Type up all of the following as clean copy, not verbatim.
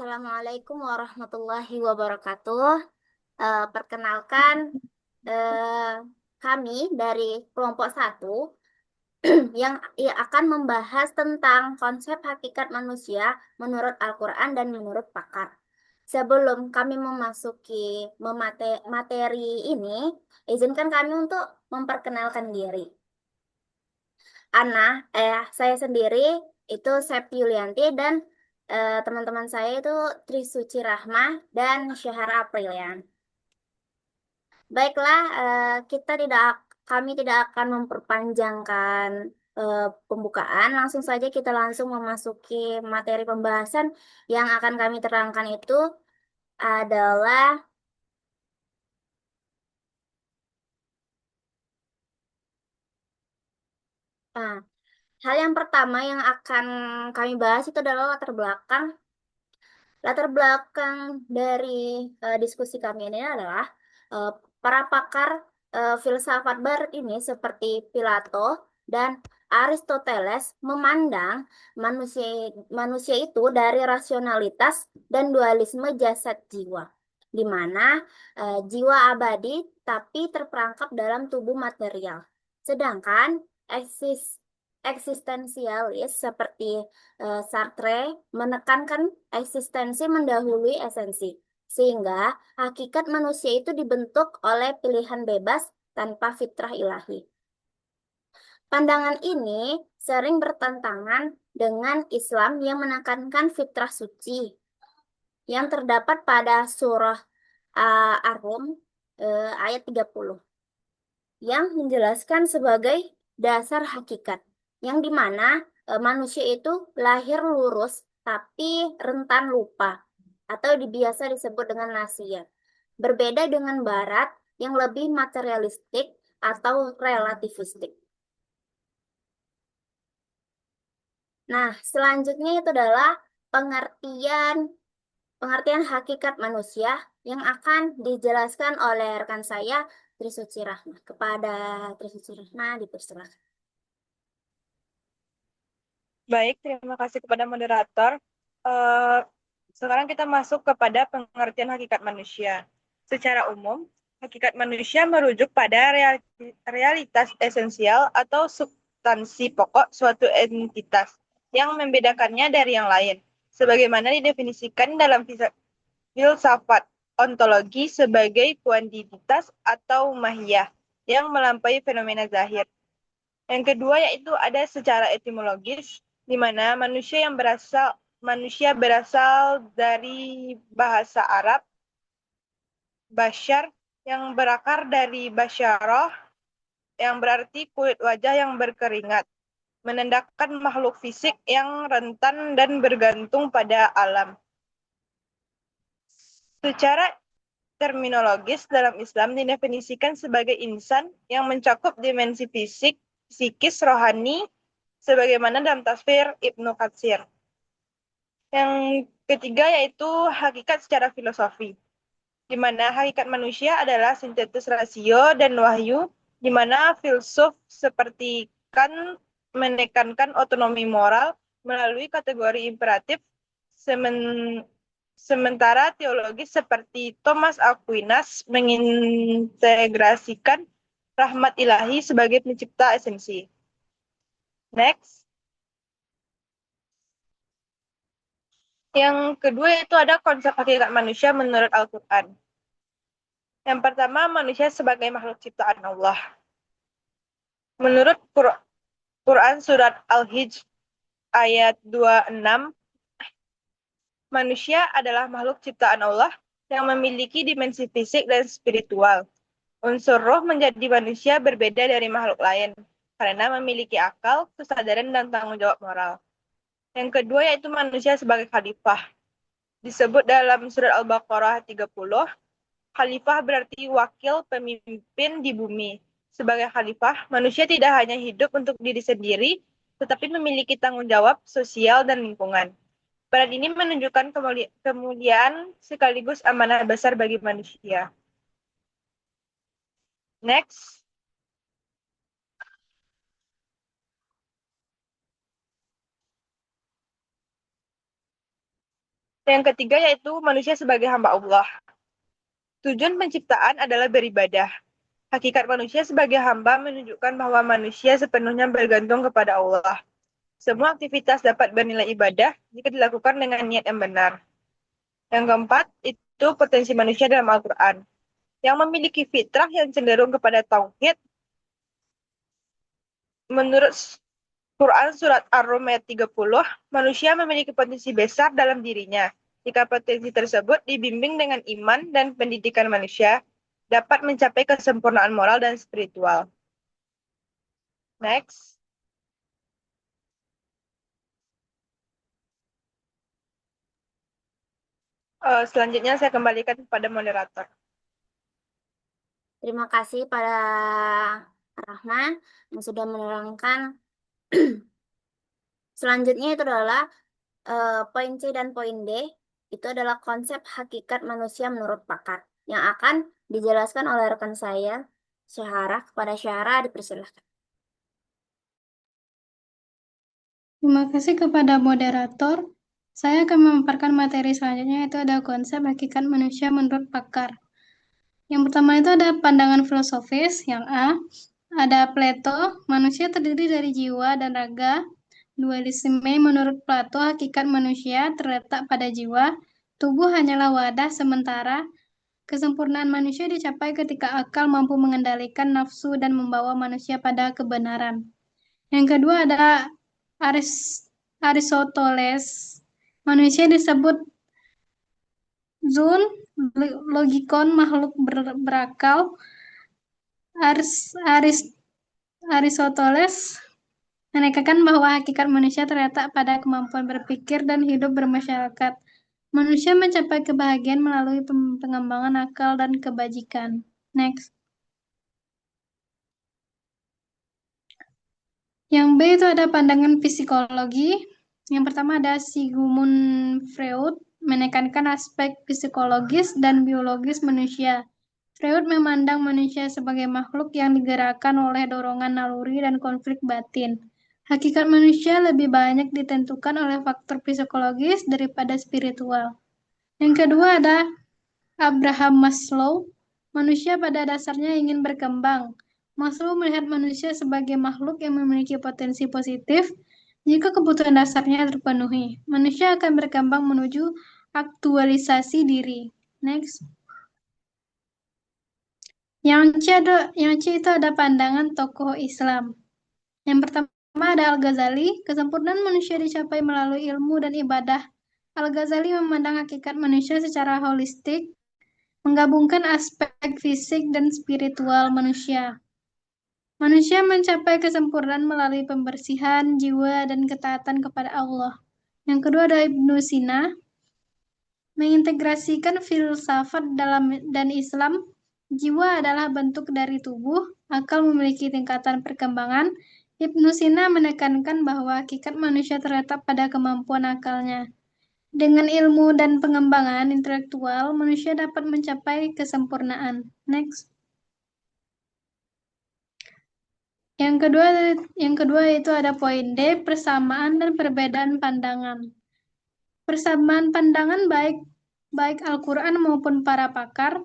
Assalamualaikum warahmatullahi wabarakatuh. Perkenalkan, eh, kami dari kelompok satu yang akan membahas tentang konsep hakikat manusia menurut Al-Quran dan menurut pakar. Sebelum kami memasuki materi ini, izinkan kami untuk memperkenalkan diri. Saya sendiri itu Septi Yulianti dan teman-teman saya itu Trisuci Rahmah dan Syahara Aprilian. Baiklah, kami tidak akan memperpanjangkan pembukaan. Langsung saja kita langsung memasuki materi pembahasan yang akan kami terangkan itu adalah ah, hal yang pertama yang akan kami bahas itu adalah latar belakang. Latar belakang dari diskusi kami ini adalah eh, para pakar filsafat barat ini seperti Plato dan Aristoteles memandang manusia manusia itu dari rasionalitas dan dualisme jasad jiwa, di mana jiwa abadi tapi terperangkap dalam tubuh material. Sedangkan eksistensialis seperti Sartre menekankan eksistensi mendahului esensi, sehingga hakikat manusia itu dibentuk oleh pilihan bebas tanpa fitrah ilahi. Pandangan ini sering bertentangan dengan Islam yang menekankan fitrah suci yang terdapat pada surah Ar-Rum ayat 30 yang menjelaskan sebagai dasar hakikat, yang dimana manusia itu lahir lurus tapi rentan lupa atau biasa disebut dengan nasia. Berbeda dengan Barat yang lebih materialistik atau relativistik. Nah, selanjutnya itu adalah pengertian pengertian hakikat manusia yang akan dijelaskan oleh rekan saya Trisuci Rahma. Kepada Trisuci Rahma dipersilakan. Baik, terima kasih kepada moderator. Eh, Sekarang kita masuk kepada pengertian hakikat manusia. Secara umum, hakikat manusia merujuk pada realitas esensial atau substansi pokok suatu entitas yang membedakannya dari yang lain, sebagaimana didefinisikan dalam filsafat ontologi sebagai kuantitas atau mahiyah yang melampaui fenomena zahir. Yang kedua yaitu ada secara etimologis, di mana manusia berasal dari bahasa Arab basyar yang berakar dari basyarah yang berarti kulit wajah yang berkeringat, menandakan makhluk fisik yang rentan dan bergantung pada alam. Secara terminologis dalam Islam didefinisikan sebagai insan yang mencakup dimensi fisik, psikis, rohani, sebagaimana dalam tafsir Ibnu Katsir. Yang ketiga yaitu hakikat secara filosofi, di mana hakikat manusia adalah sintetis rasio dan wahyu, di mana filsuf seperti Kant menekankan otonomi moral melalui kategori imperatif, sementara teologis seperti Thomas Aquinas mengintegrasikan rahmat ilahi sebagai pencipta esensi. Next. Yang kedua itu ada konsep hakikat manusia menurut Al-Quran. Yang pertama, manusia sebagai makhluk ciptaan Allah. Menurut Quran Surat Al-Hijr ayat 26, manusia adalah makhluk ciptaan Allah yang memiliki dimensi fisik dan spiritual. Unsur roh menjadi manusia berbeda dari makhluk lain, karena memiliki akal, kesadaran, dan tanggung jawab moral. Yang kedua yaitu manusia sebagai khalifah. Disebut dalam surat Al-Baqarah 30, khalifah berarti wakil pemimpin di bumi. Sebagai khalifah, manusia tidak hanya hidup untuk diri sendiri, tetapi memiliki tanggung jawab sosial dan lingkungan. Peran ini menunjukkan kemuliaan sekaligus amanah besar bagi manusia. Next. Yang ketiga yaitu manusia sebagai hamba Allah. Tujuan penciptaan adalah beribadah. Hakikat manusia sebagai hamba menunjukkan bahwa manusia sepenuhnya bergantung kepada Allah. Semua aktivitas dapat bernilai ibadah jika dilakukan dengan niat yang benar. Yang keempat, itu potensi manusia dalam Al-Quran. Yang memiliki fitrah yang cenderung kepada tauhid, menurut Quran Surat Ar-Rum ayat 30, manusia memiliki potensi besar dalam dirinya. Jika potensi tersebut dibimbing dengan iman dan pendidikan manusia, dapat mencapai kesempurnaan moral dan spiritual. Next. Selanjutnya saya kembalikan kepada moderator. Terima kasih pada Rahma yang sudah menerangkan. Selanjutnya itu adalah poin C dan poin D. Itu adalah konsep hakikat manusia menurut pakar yang akan dijelaskan oleh rekan saya, Syahara. Kepada Syahara dipersilahkan. Terima kasih kepada moderator. Saya akan memaparkan materi selanjutnya, yaitu ada konsep hakikat manusia menurut pakar. Yang pertama itu ada pandangan filosofis, yang A. Ada Plato, manusia terdiri dari jiwa dan raga. Dualisme menurut Plato, hakikat manusia terletak pada jiwa. Tubuh hanyalah wadah sementara. Kesempurnaan manusia dicapai ketika akal mampu mengendalikan nafsu dan membawa manusia pada kebenaran. Yang kedua ada Aristoteles. Manusia disebut zoon, logikon, makhluk berakal. Aristoteles menekankan bahwa hakikat manusia terletak pada kemampuan berpikir dan hidup bermasyarakat. Manusia mencapai kebahagiaan melalui pengembangan akal dan kebajikan. Next. Yang B itu ada pandangan psikologi. Yang pertama ada Sigmund Freud, menekankan aspek psikologis dan biologis manusia. Freud memandang manusia sebagai makhluk yang digerakkan oleh dorongan naluri dan konflik batin. Hakikat manusia lebih banyak ditentukan oleh faktor psikologis daripada spiritual. Yang kedua ada Abraham Maslow, manusia pada dasarnya ingin berkembang. Maslow melihat manusia sebagai makhluk yang memiliki potensi positif. Jika kebutuhan dasarnya terpenuhi, manusia akan berkembang menuju aktualisasi diri. Next. Yang C itu ada pandangan tokoh Islam. Yang pertama ada Al-Ghazali, kesempurnaan manusia dicapai melalui ilmu dan ibadah. Al-Ghazali memandang hakikat manusia secara holistik, menggabungkan aspek fisik dan spiritual manusia. Manusia mencapai kesempurnaan melalui pembersihan jiwa dan ketaatan kepada Allah. Yang kedua ada Ibnu Sina, mengintegrasikan filsafat dan Islam. Jiwa adalah bentuk dari tubuh, akal memiliki tingkatan perkembangan. Ibnu Sina menekankan bahwa hakikat manusia terletak pada kemampuan akalnya. Dengan ilmu dan pengembangan intelektual, manusia dapat mencapai kesempurnaan. Next. Yang kedua itu ada poin D, persamaan dan perbedaan pandangan. Persamaan pandangan baik Al-Quran maupun para pakar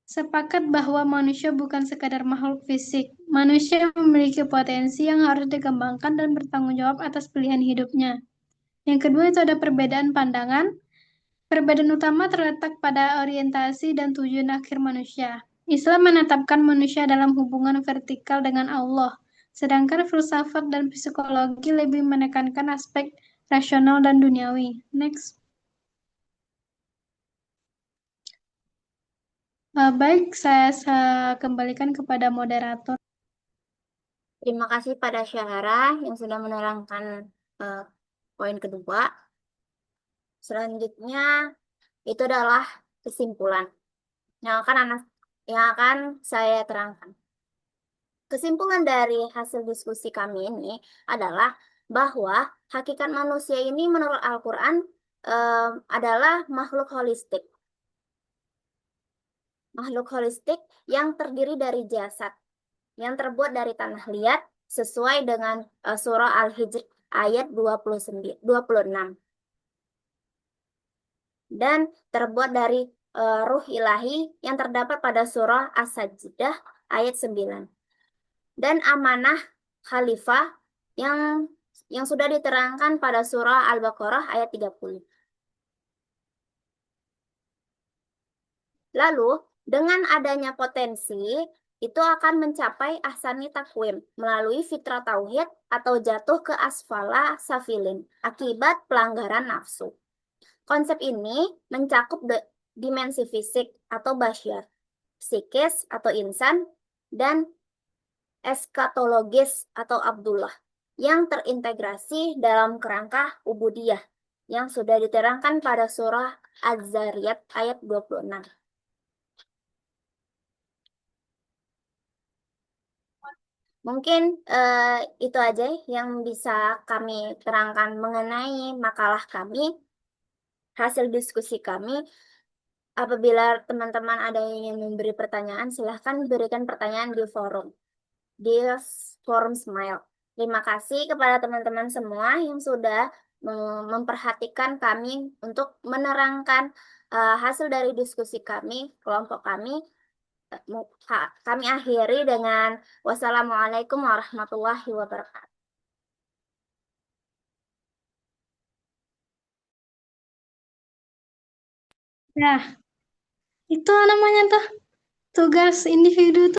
sepakat bahwa manusia bukan sekadar makhluk fisik. Manusia memiliki potensi yang harus dikembangkan dan bertanggung jawab atas pilihan hidupnya. Yang kedua itu ada perbedaan pandangan. Perbedaan utama terletak pada orientasi dan tujuan akhir manusia. Islam menetapkan manusia dalam hubungan vertikal dengan Allah, sedangkan filsafat dan psikologi lebih menekankan aspek rasional dan duniawi. Next. Baik, saya kembalikan kepada moderator. Terima kasih pada Syahara yang sudah menerangkan uh, poin kedua. Selanjutnya itu adalah kesimpulan yang akan saya terangkan. Kesimpulan dari hasil diskusi kami ini adalah bahwa hakikat manusia ini menurut Al-Quran adalah makhluk holistik. Makhluk holistik yang terdiri dari jasad, yang terbuat dari tanah liat sesuai dengan surah Al-Hijr ayat 26. dan terbuat dari ruh ilahi yang terdapat pada surah As-Sajdah ayat 9 dan amanah khalifah yang sudah diterangkan pada surah Al-Baqarah ayat 30. Lalu, dengan adanya potensi, itu akan mencapai ahsani takwim melalui fitrah tauhid atau jatuh ke asfala safilin akibat pelanggaran nafsu. Konsep ini mencakup dimensi fisik atau basyar, psikis atau insan, dan eskatologis atau Abdullah yang terintegrasi dalam kerangka ubudiyah yang sudah diterangkan pada surah Az-Zariyat ayat 26. Mungkin itu aja yang bisa kami terangkan mengenai makalah kami, hasil diskusi kami. Apabila teman-teman ada yang ingin memberi pertanyaan, silahkan berikan pertanyaan di forum Smile. Terima kasih kepada teman-teman semua yang sudah memperhatikan kami untuk menerangkan hasil dari diskusi kami, kelompok kami. Kami akhiri dengan wassalamualaikum warahmatullahi wabarakatuh. Nah, itu namanya tuh tugas individu tuh